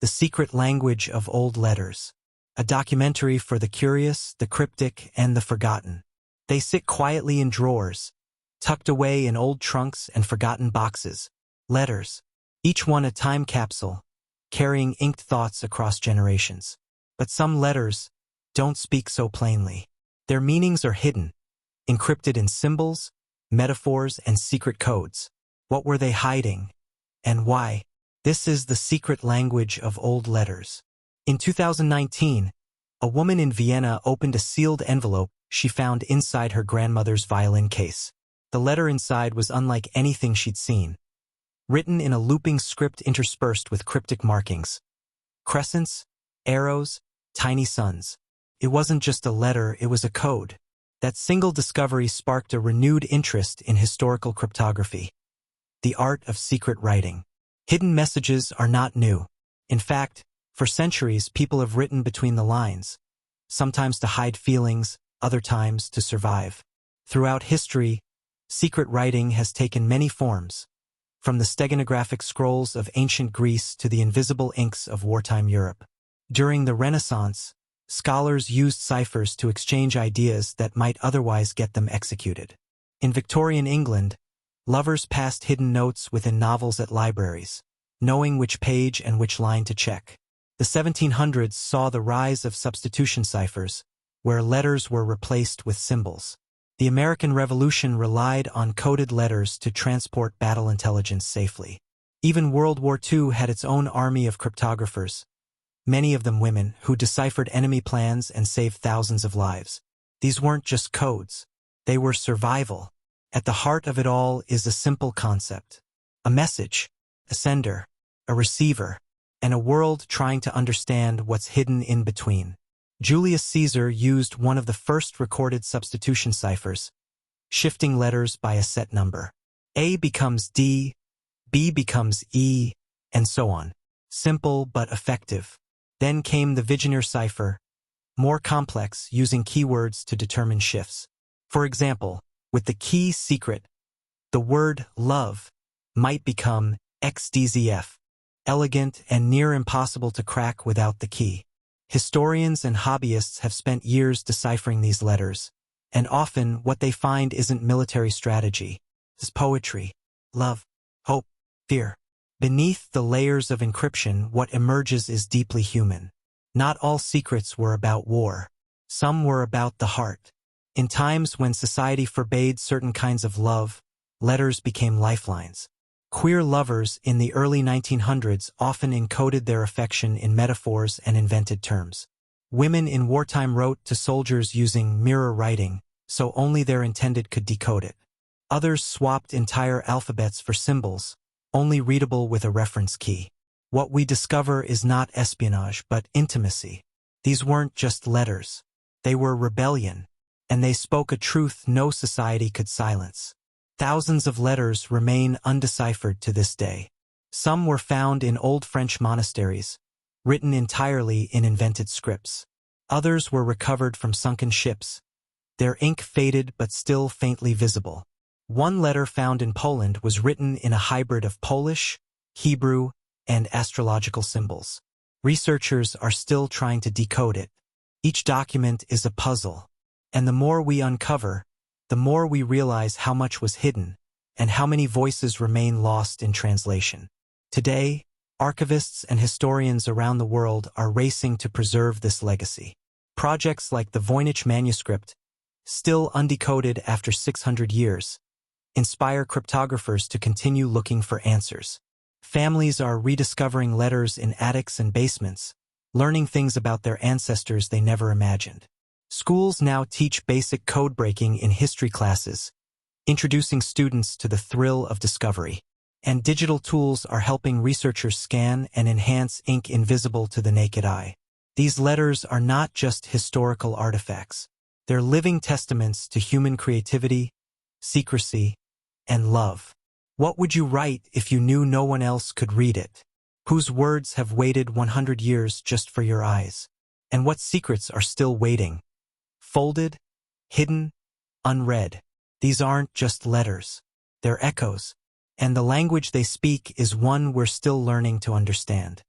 The Secret Language of Old Letters. A documentary for the curious, the cryptic, and the forgotten. They sit quietly in drawers, tucked away in old trunks and forgotten boxes. Letters. Each one a time capsule, carrying inked thoughts across generations. But some letters don't speak so plainly. Their meanings are hidden, encrypted in symbols, metaphors, and secret codes. What were they hiding? And why? This is the secret language of old letters. In 2019, a woman in Vienna opened a sealed envelope she found inside her grandmother's violin case. The letter inside was unlike anything she'd seen, written in a looping script interspersed with cryptic markings. Crescents, arrows, tiny suns. It wasn't just a letter, it was a code. That single discovery sparked a renewed interest in historical cryptography. The art of secret writing. Hidden messages are not new. In fact, for centuries, people have written between the lines, sometimes to hide feelings, other times to survive. Throughout history, secret writing has taken many forms, from the steganographic scrolls of ancient Greece to the invisible inks of wartime Europe. During the Renaissance, scholars used ciphers to exchange ideas that might otherwise get them executed. In Victorian England, lovers passed hidden notes within novels at libraries, knowing which page and which line to check. The 1700s saw the rise of substitution ciphers, where letters were replaced with symbols. The American Revolution relied on coded letters to transport battle intelligence safely. Even World War II had its own army of cryptographers, many of them women, who deciphered enemy plans and saved thousands of lives. These weren't just codes. They were survival. At the heart of it all is a simple concept. A message, a sender, a receiver, and a world trying to understand what's hidden in between. Julius Caesar used one of the first recorded substitution ciphers, shifting letters by a set number. A becomes D, B becomes E, and so on. Simple but effective. Then came the Vigenère cipher, more complex, using keywords to determine shifts. For example, with the key secret, the word love might become XDZF, elegant and near impossible to crack without the key. Historians and hobbyists have spent years deciphering these letters, and often what they find isn't military strategy. It's poetry, love, hope, fear. Beneath the layers of encryption, what emerges is deeply human. Not all secrets were about war. Some were about the heart. In times when society forbade certain kinds of love, letters became lifelines. Queer lovers in the early 1900s often encoded their affection in metaphors and invented terms. Women in wartime wrote to soldiers using mirror writing, so only their intended could decode it. Others swapped entire alphabets for symbols, only readable with a reference key. What we discover is not espionage, but intimacy. These weren't just letters. They were rebellion, and they spoke a truth no society could silence. Thousands of letters remain undeciphered to this day. Some were found in old French monasteries, written entirely in invented scripts. Others were recovered from sunken ships, their ink faded but still faintly visible. One letter found in Poland was written in a hybrid of Polish, Hebrew, and astrological symbols. Researchers are still trying to decode it. Each document is a puzzle, and the more we uncover, the more we realize how much was hidden, and how many voices remain lost in translation. Today, archivists and historians around the world are racing to preserve this legacy. Projects like the Voynich manuscript, still undecoded after 600 years, inspire cryptographers to continue looking for answers. Families are rediscovering letters in attics and basements, learning things about their ancestors they never imagined. Schools now teach basic code breaking in history classes, introducing students to the thrill of discovery. And digital tools are helping researchers scan and enhance ink invisible to the naked eye. These letters are not just historical artifacts. They're living testaments to human creativity, secrecy, and love. What would you write if you knew no one else could read it? Whose words have waited 100 years just for your eyes? And what secrets are still waiting? Folded, hidden, unread. These aren't just letters. They're echoes, and the language they speak is one we're still learning to understand.